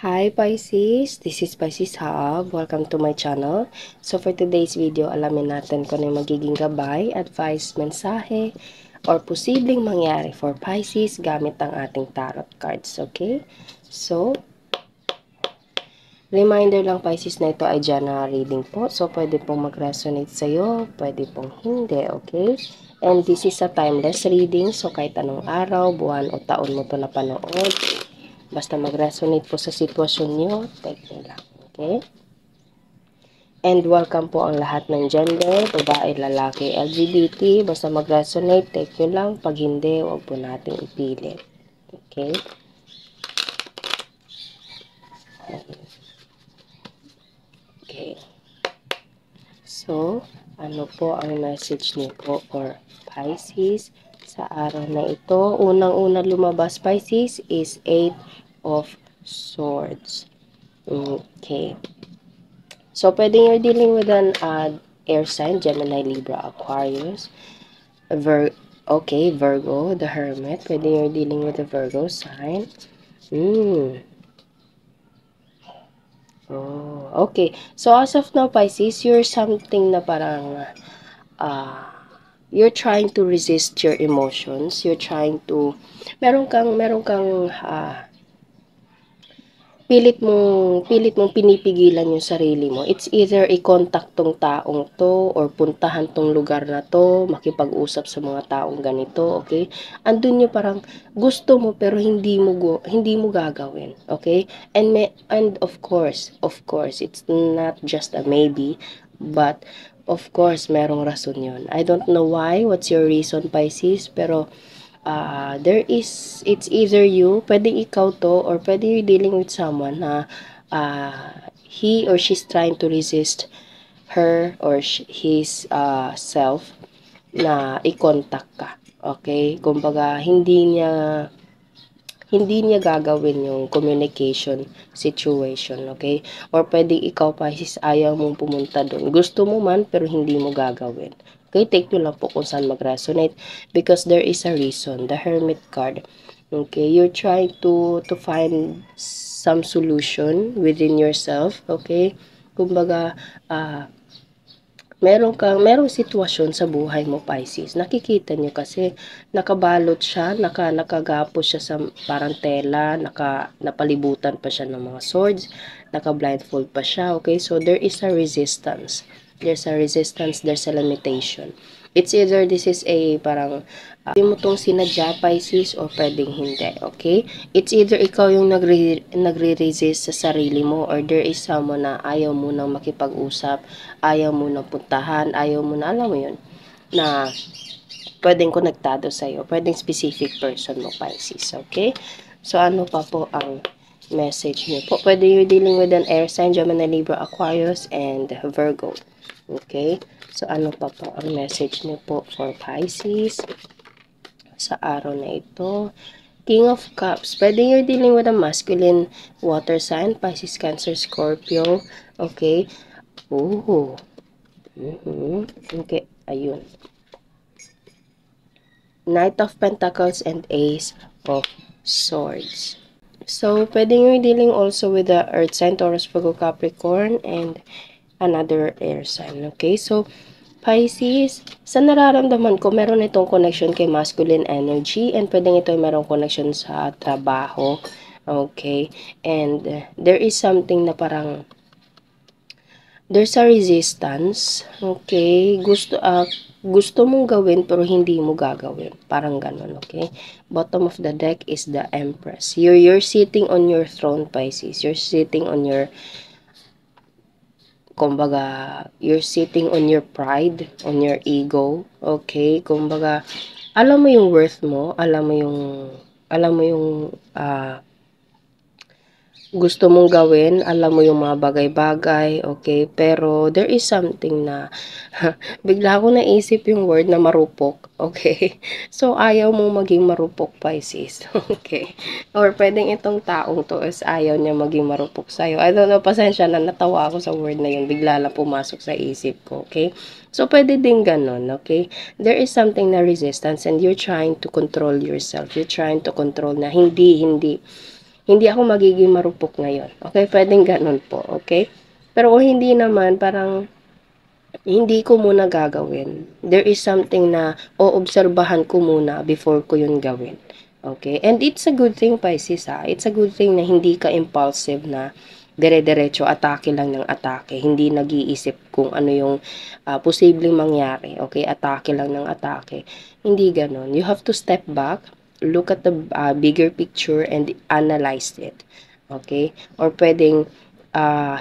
Hi Pisces, this is Pisces Hub. Welcome to my channel. So for today's video, alamin natin kung ano yung magiging gabay, advice, mensahe, or posibleng mangyari for Pisces gamit ang ating tarot cards, okay? So, reminder lang Pisces na ito ay general reading po. So, pwede pong mag-resonate sa'yo, pwede pong hindi, okay? And this is a timeless reading. So, kahit anong araw, buwan, o taon mo ito napanood, basta mag-resonate po sa sitwasyon nyo, take nyo lang, okay? And welcome po ang lahat ng gender, babae, lalaki, LGBT, basta mag-resonate, take nyo lang. Pag hindi, huwag po natin ipilit, okay? Okay. So, ano po ang message niyo po for Pisces sa araw na ito? Unang-una lumabas Pisces is 8 of Swords. Okay. So, pwede you're dealing with an air sign, Gemini, Libra, Aquarius, Virgo, the Hermit. Pwede you're dealing with a Virgo sign. Oh, okay. So, as of now, Pisces, you're something na parang, you're trying to resist your emotions. You're trying to, meron kang, pilit mong pinipigilan yung sarili mo. It's either i-contact tong taong to or puntahan tong lugar na to, makipag-usap sa mga taong ganito, okay? Andun yung parang gusto mo pero hindi mo gagawin, okay? And of course, it's not just a maybe, but of course, merong rason yun. I don't know why, what's your reason, Pisces, pero it's either you, pwedeng ikaw to, or pwede you're dealing with someone na he or she's trying to resist her or his self na i-contact ka. Okay? Kumbaga, hindi niya gagawin yung communication situation, okay? Or pwedeng ikaw pa, ayaw mong pumunta doon. Gusto mo man, pero hindi mo gagawin. Okay, take nyo lang po kung saan mag-resonate because there is a reason. The Hermit card. Okay, you're trying to find some solution within yourself. Okay, kumbaga, merong sitwasyon sa buhay mo, Pisces. Nakikita nyo kasi nakabalot siya, nakagapos siya sa parang tela, napalibutan pa siya ng mga swords, naka-blindfold pa siya, okay? So, there is a resistance. There's a limitation. It's either this is a parang pwede mo tong sinadya, Pisces, o pwedeng hindi, okay? It's either ikaw yung nagre-resist sa sarili mo or there is someone na ayaw mo nang makipag-usap, ayaw mo nang puntahan, ayaw mo na, alam mo yun, na pwedeng konektado sa'yo, pwedeng specific person mo, Pisces, okay? So, ano pa po ang message niyo po? Pwede you're dealing with an air sign, Gemini, Libra, Aquarius, and Virgo. Okay? So, ano pa po ang message niyo po for Pisces sa araw na ito? King of Cups. Pwede you're dealing with a masculine water sign, Pisces, Cancer, Scorpio. Okay? Ooh. Okay, ayun. Knight of Pentacles and Ace of Swords. So, pwede you're dealing also with the Earth sign, Taurus, Virgo, Capricorn, and another air sign. Okay? So, Pisces, sa nararamdaman ko, meron itong connection kay masculine energy and pwedeng ito meron connection sa trabaho. Okay? And there is something na parang there's a resistance. Okay? Gusto mong gawin pero hindi mo gagawin. Parang ganun, okay? Bottom of the deck is the Empress. You're sitting on your throne, Pisces. You're sitting on your kumbaga, you're sitting on your pride, on your ego, okay? Kumbaga, alam mo yung worth mo, alam mo yung gusto mong gawin, alam mo yung mga bagay-bagay, okay? Pero there is something na bigla ko naisip yung word na marupok, okay? So, ayaw mo maging marupok, Pisces, okay? Or pwedeng itong taong to is ayaw niya maging marupok sa'yo. I don't know, pasensya na, natawa ako sa word na yun, bigla lang pumasok sa isip ko, okay? So, pwede din ganun, okay? There is something na resistance and you're trying to control yourself. You're trying to control na hindi hindi ako magiging marupok ngayon. Okay, pwedeng ganun po, okay? Pero kung hindi naman, parang hindi ko muna gagawin. There is something na oobserbahan ko muna before ko yun gawin. Okay? And it's a good thing, Pisces, ha? It's a good thing na hindi ka impulsive na dire-diretso atake lang ng atake. Hindi nag-iisip kung ano yung posibleng mangyari. Okay? Atake lang ng atake. Hindi ganon. You have to step back, look at the bigger picture and analyze it. Okay? Or pwedeng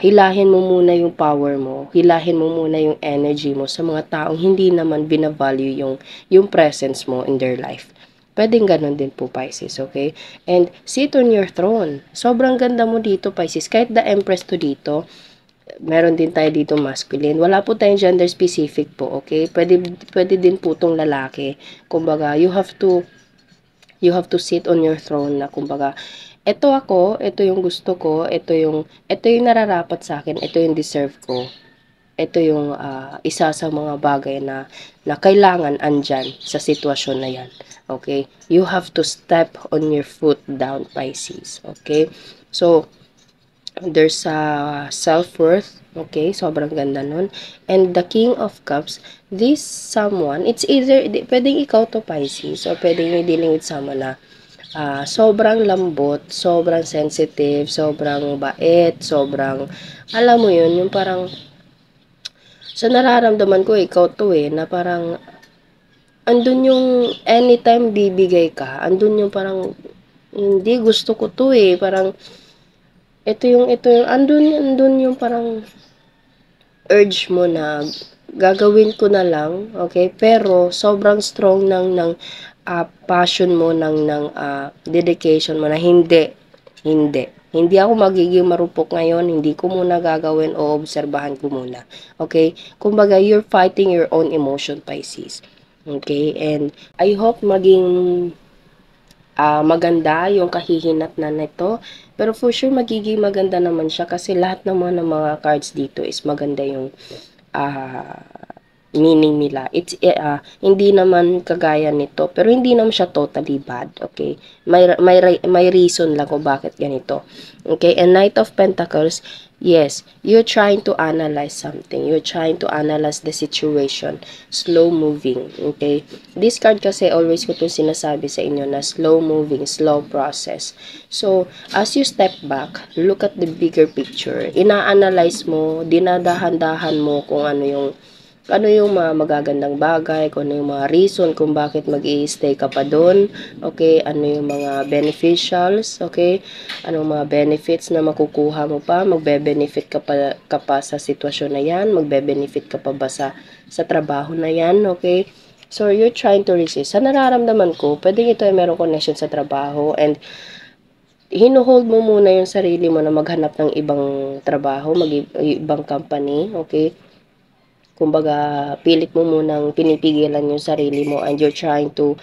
hilahin mo muna yung power mo, hilahin mo muna yung energy mo sa mga taong hindi naman binavalue yung presence mo in their life. Pwedeng ganun din po, Pisces, okay? And sit on your throne. Sobrang ganda mo dito, Pisces. Kahit the Empress to dito, meron din tayo dito masculine. Wala po tayong gender specific po, okay? Pwede din po tong lalaki. Kumbaga, you have to sit on your throne na kumbaga, ito ako, ito yung gusto ko, ito yung nararapat sa akin, ito yung deserve ko. Ito yung isa sa mga bagay na kailangan andyan sa sitwasyon na yan. Okay? You have to step on your foot down, Pisces. Okay? So, there's self-worth. Okay? Sobrang ganda nun. And the King of Cups, this someone, it's either, pwedeng ikaw to, Pisces, or pwedeng you're dealing with someone na sobrang lambot, sobrang sensitive, sobrang bait, sobrang, alam mo yun, yung parang, sa nararamdaman ko, ikaw to na parang, andun yung anytime bibigay ka, andun yung parang, hindi gusto ko to parang, andun yung parang, urge mo na, gagawin ko na lang, okay, pero, sobrang strong ng passion mo, ng dedication mo na hindi ako magiging marupok ngayon, hindi ko muna gagawin o obserbahan ko muna. Okay? Kumbaga, you're fighting your own emotion, Pisces. Okay? And I hope maging maganda yung kahihinat na nito. Pero for sure, magiging maganda naman siya kasi lahat naman ng mga cards dito is maganda yung meaning nila. It's hindi naman kagaya nito, pero hindi naman siya totally bad, okay? May reason lang kung bakit ganito. Okay? And Knight of Pentacles, yes, you're trying to analyze something. You're trying to analyze the situation. Slow moving, okay? This card kasi always ko 'tong sinasabi sa inyo na slow moving, slow process. So, as you step back, look at the bigger picture. Ina-analyze mo, dinadahan-dahan mo kung ano yung mga magagandang bagay, kung ano yung mga reason kung bakit mag-i-stay ka pa doon, okay, ano yung mga beneficials, okay, ano yung mga benefits na makukuha mo pa, magbe-benefit ka pa sa sitwasyon na yan, magbe-benefit ka pa ba sa trabaho na yan, okay, so you're trying to resist. Sa nararamdaman ko, pwedeng ito ay merong connection sa trabaho and hinuhold mo muna yung sarili mo na maghanap ng ibang trabaho, ibang company, okay, kumbaga, pilit mo munang pinipigilan yung sarili mo and you're trying to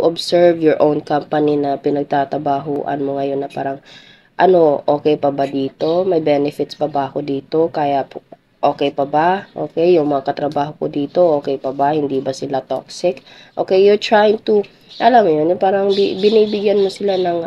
observe your own company na pinagtatabahuan mo ngayon na parang, ano, okay pa ba dito? May benefits pa ba ako dito? Kaya, okay pa ba? Okay, yung mga katrabaho ko dito, okay pa ba? Hindi ba sila toxic? Okay, you're trying to, alam mo yun, parang binibigyan mo sila ng,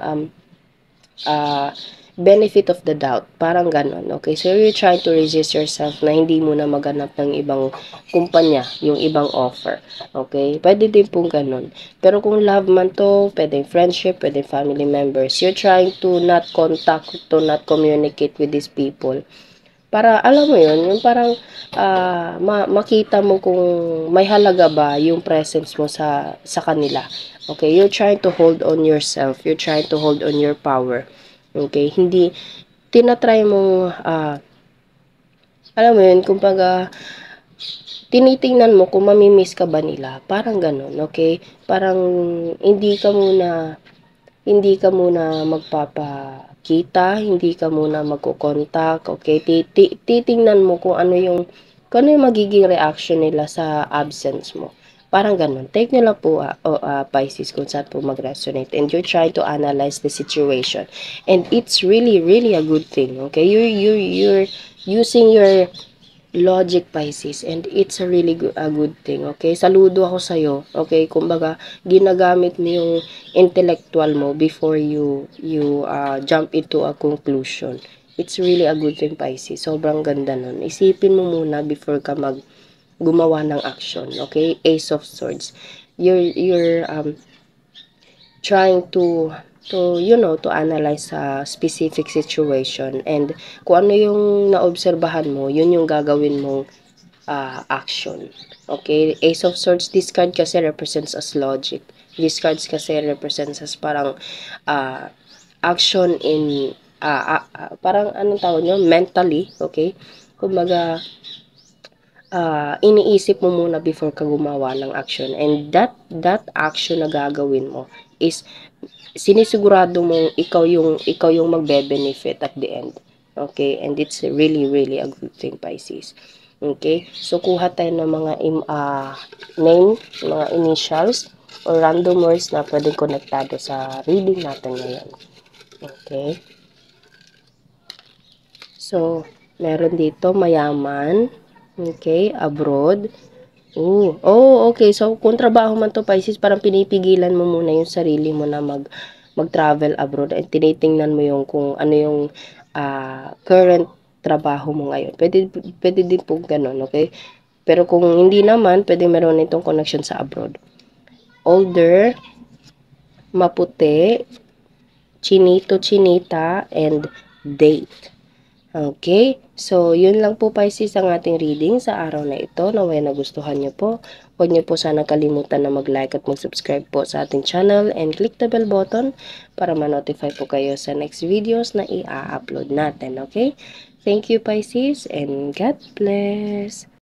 benefit of the doubt. Parang ganon. Okay? So, you're trying to resist yourself na hindi mo na maghanap ng ibang kumpanya, yung ibang offer. Okay? Pwede din pong ganon. Pero kung love man to, pwedeng friendship, pwedeng family members, you're trying to not contact, to not communicate with these people. Para, alam mo yun, yung parang makita mo kung may halaga ba yung presence mo sa kanila. Okay? You're trying to hold on yourself. You're trying to hold on your power. Okay, hindi, tinatry mo, alam mo yun, kumbaga, tinitingnan mo kung mamimiss ka ba nila, parang ganun, okay, parang, hindi ka muna magpapakita, hindi ka muna magkukontak, okay, titingnan mo kung ano yung magiging reaction nila sa absence mo. Parang ganun. Take nyo lang po, Pisces, kung saan po mag-resonate. And you're trying to analyze the situation. And it's really, really a good thing. Okay? You're using your logic, Pisces, and it's a really a good thing, okay? Saludo ako sa'yo, okay? Kumbaga, ginagamit mo yung intellectual mo before you jump into a conclusion. It's really a good thing, Pisces. Sobrang ganda nun. Isipin mo muna before ka gumawa ng action, okay? Ace of Swords. You're trying to analyze a specific situation, and kung ano yung naobserbahan mo, yun yung gagawin mong action. Okay? Ace of Swords, this card kasi represents as logic. This cards kasi represents as parang action in parang anong tawag nyo? Mentally, okay? Kumbaga, iniisip mo muna before ka gumawa ng action, and that action na gagawin mo is sinisigurado mong ikaw yung magbe-benefit at the end. Okay? And it's really really a good thing, Pisces. Okay? So kuha tayo ng mga name, mga initials or random words na pwedeng konektado sa reading natin ngayon. Okay? So meron dito mayaman. Okay, abroad. Okay. So, kung trabaho man to, Pisces, parang pinipigilan mo muna yung sarili mo na mag-travel abroad, at tinitingnan mo yung kung ano yung current trabaho mo ngayon. Pwede din po ganun, okay? Pero kung hindi naman, pwede meron itong connection sa abroad. Older, maputi, chinito, chinita, and date. Okay, so yun lang po, Pisces, ang ating reading sa araw na ito. Naway nagustuhan nyo po. Huwag nyo po sana kalimutan na mag-like at mag-subscribe po sa ating channel and click the bell button para ma-notify po kayo sa next videos na i-upload natin. Okay, thank you, Pisces, and God bless.